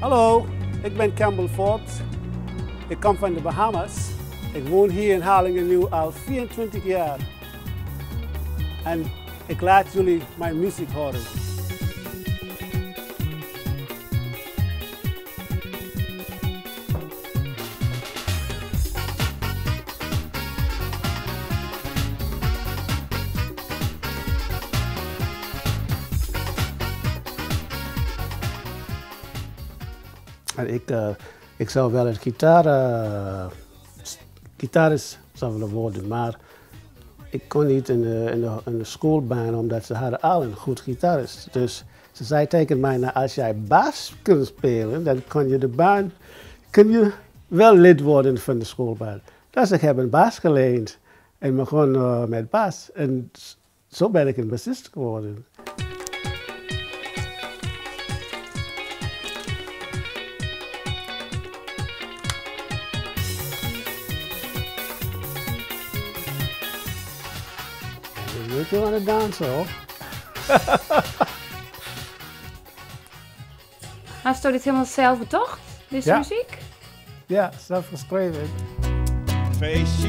Hallo, ik ben Campbell Ford. Ik kom van de Bahamas. Ik woon hier in Harlingen nu al 24 jaar. En ik laat jullie mijn muziek horen. Ik zou wel een gitarist willen worden, maar ik kon niet in de schoolbaan, omdat ze hadden al een goed gitarist. Dus ze zei tegen mij, nou, als jij bas kunt spelen, dan kun je wel lid worden van de schoolbaan. Dus ik heb een bas geleend en begon met bas. En zo ben ik een bassist geworden. You want to dance, hoor. Hast du dit helemaal zelf bedacht, deze muziek? Ja, zelf geschreven. Feestje,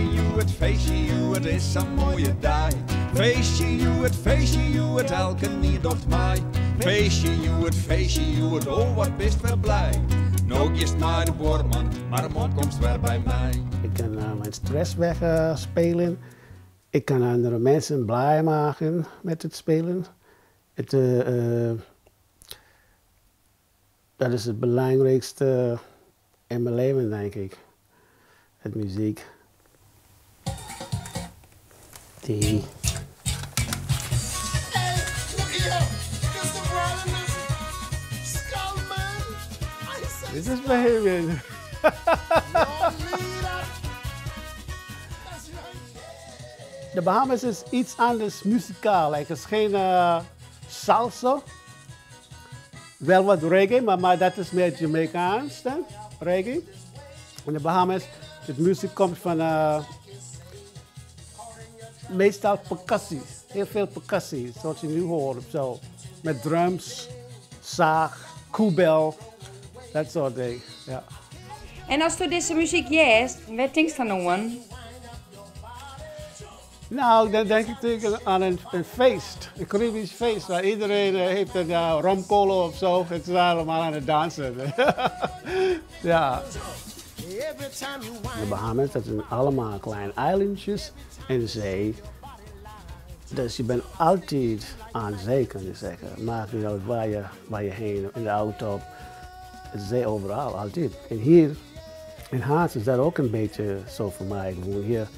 het is een mooie dag. Feestje, het elke nier docht mij. Feestje, oh wat best wel blij. Nog is maar de boorman, maar de mond komt weer bij mij. Ik kan mijn stress wegspelen. Ik kan andere mensen blij maken met het spelen. Dat is het belangrijkste in mijn leven, denk ik. Het muziek. Die. Dit is Bohemian. De Bahamas is iets anders muzikaal. Het is geen salsa. Wel wat reggae, maar dat is meer Jamaicaans dan, reggae. In de Bahamas, de muziek komt van meestal percussie. Heel veel percussie, zoals je nu hoort. Zo. Met drums, zaag, koebel, dat soort dingen. Ja. En als je deze muziek juist, wat denk je dan aan? Nou, dan denk ik aan een feest, een Caribisch feest, waar iedereen heeft een romkolen of zo. Het is allemaal aan het dansen. Ja. De Bahamas, dat zijn allemaal kleine eilandjes in de zee. Dus je bent altijd aan zee, kan je zeggen. Maakt niet uit waar je heen, in de auto, de zee overal, altijd. En hier in Harts is dat ook een beetje zo voor mij. Ik woon hier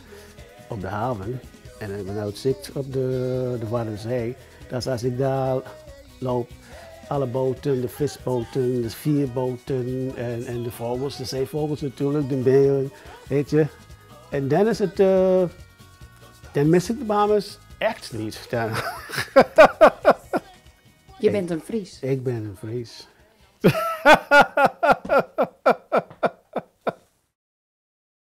op de haven. En ik ben uitzicht op de Waddenzee. Dus als ik daar loop, alle boten, de visboten, de vierboten en de vogels, de zeevogels natuurlijk, de meeuwen, weet je. En dan is het, dan mis ik de Bahamas echt niet. Je bent een Fries. Ik ben een Fries.